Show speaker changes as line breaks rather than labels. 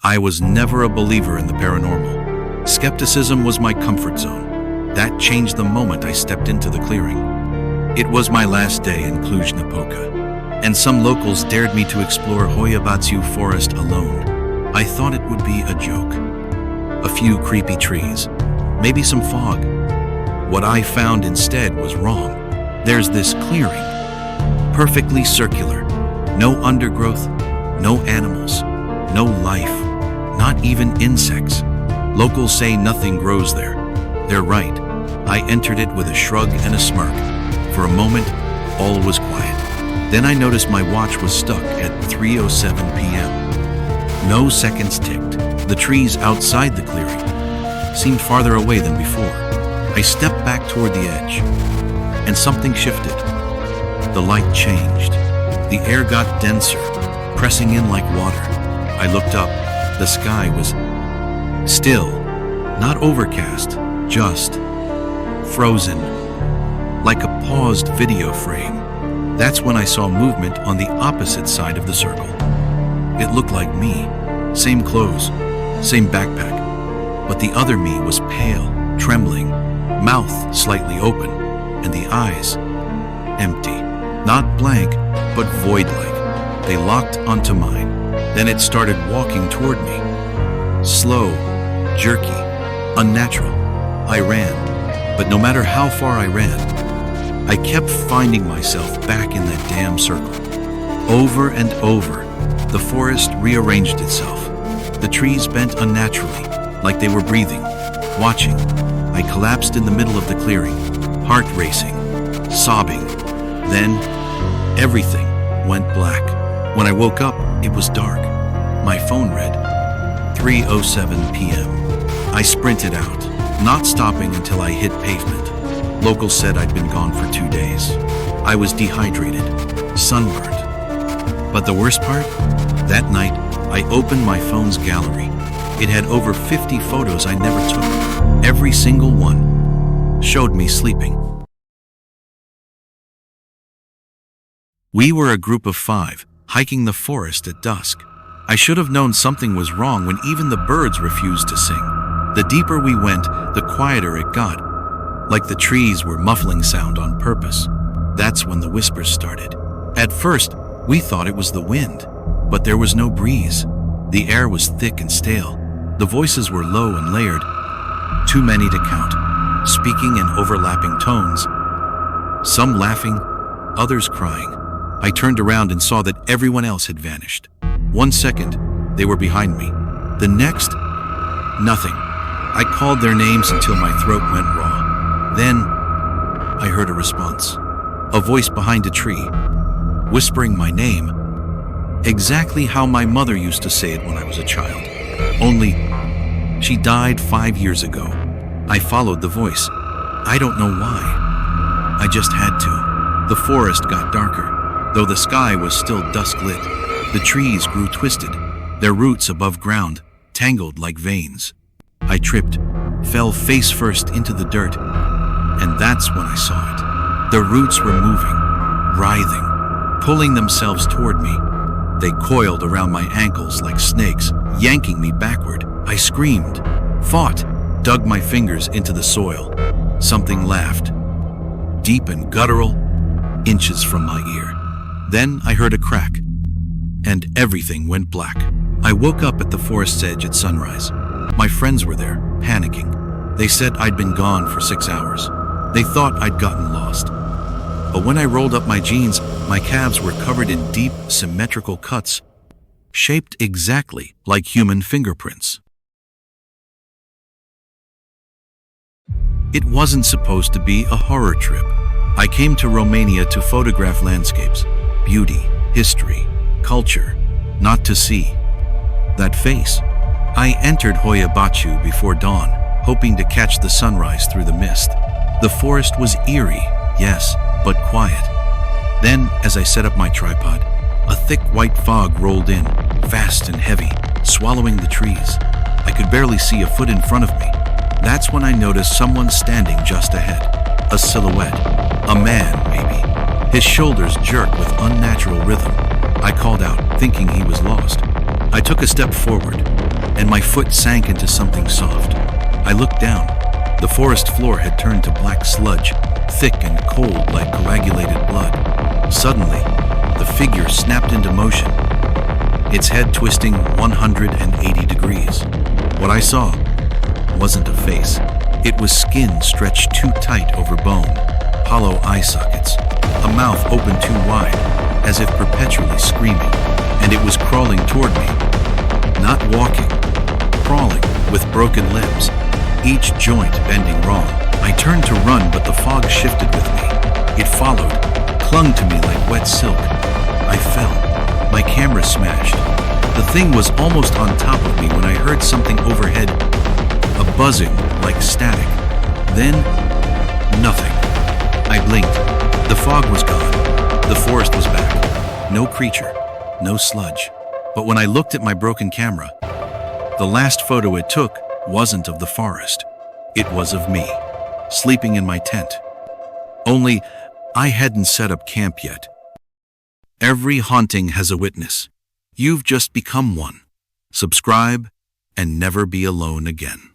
I was never a believer in the paranormal. Skepticism was my comfort zone. That changed the moment I stepped into the clearing. It was my last day in Cluj-Napoca, and some locals dared me to explore Hoia Baciu Forest alone. I thought it would be a joke. A few creepy trees, maybe some fog. What I found instead was wrong. There's this clearing, perfectly circular, no undergrowth, no animals, no life, not even insects. Locals say nothing grows there. They're right. I entered it with a shrug and a smirk. For a moment, all was quiet. Then I noticed my watch was stuck at 3:07 p.m. No seconds ticked. The trees outside the clearing seemed farther away than before. I stepped back toward the edge, and something shifted. The light changed. The air got denser, pressing in like water. I looked up. The sky was still, not overcast, just frozen, like a paused video frame. That's when I saw movement on the opposite side of the circle. It looked like me, same clothes, same backpack, but the other me was pale, trembling, mouth slightly open, and the eyes empty. Not blank, but void-like. They locked onto mine. Then it started walking toward me. Slow, jerky, unnatural. I ran, but no matter how far I ran, I kept finding myself back in that damn circle. Over and over, the forest rearranged itself. The trees bent unnaturally, like they were breathing, watching. I collapsed in the middle of the clearing, heart racing, sobbing. Then, everything went black. When I woke up, it was dark. My phone read 3:07 p.m. I sprinted out, not stopping until I hit pavement. Locals said I'd been gone for 2 days. I was dehydrated, sunburned. But the worst part? That night, I opened my phone's gallery. It had over 50 photos I never took. Every single one showed me sleeping. We were a group of 5, hiking the forest at dusk. I should have known something was wrong when even the birds refused to sing. The deeper we went, the quieter it got, like the trees were muffling sound on purpose. That's when the whispers started. At first, we thought it was the wind, but there was no breeze. The air was thick and stale. The voices were low and layered, too many to count, speaking in overlapping tones. Some laughing, others crying. I turned around and saw that everyone else had vanished. 1 second, they were behind me. The next, nothing. I called their names until my throat went raw. Then, I heard a response. A voice behind a tree, whispering my name, exactly how my mother used to say it when I was a child. Only, she died 5 years ago. I followed the voice. I don't know why. I just had to. The forest got darker. Though the sky was still dusk-lit, the trees grew twisted, their roots above ground, tangled like veins. I tripped, fell face first into the dirt, and that's when I saw it. The roots were moving, writhing, pulling themselves toward me. They coiled around my ankles like snakes, yanking me backward. I screamed, fought, dug my fingers into the soil. Something laughed, deep and guttural, inches from my ear. Then I heard a crack, and everything went black. I woke up at the forest's edge at sunrise. My friends were there, panicking. They said I'd been gone for 6 hours. They thought I'd gotten lost. But when I rolled up my jeans, my calves were covered in deep, symmetrical cuts, shaped exactly like human fingerprints. It wasn't supposed to be a horror trip. I came to Romania to photograph landscapes, beauty, history, culture, not to see that face. I entered Hoia Baciu before dawn, hoping to catch the sunrise through the mist. The forest was eerie, yes, but quiet. Then, as I set up my tripod, a thick white fog rolled in, fast and heavy, swallowing the trees. I could barely see a foot in front of me. That's when I noticed someone standing just ahead. A silhouette. A man, maybe. His shoulders jerked with unnatural rhythm. I called out, thinking he was lost. I took a step forward, and my foot sank into something soft. I looked down. The forest floor had turned to black sludge, thick and cold like coagulated blood. Suddenly, the figure snapped into motion, its head twisting 180 degrees. What I saw wasn't a face. It was skin stretched too tight over bone, hollow eye sockets, a mouth open too wide, as if perpetually screaming, and it was crawling toward me. Not walking, crawling, with broken limbs, each joint bending wrong. I turned to run, but the fog shifted with me. It followed, clung to me like wet silk. I fell. My camera smashed. The thing was almost on top of me when I heard something overhead, a buzzing like static. Then, nothing. I blinked. The fog was gone. The forest was back. No creature, no sludge. But when I looked at my broken camera, the last photo it took wasn't of the forest. It was of me, sleeping in my tent. Only I hadn't set up camp yet. Every haunting has a witness. You've just become one. Subscribe and never be alone again.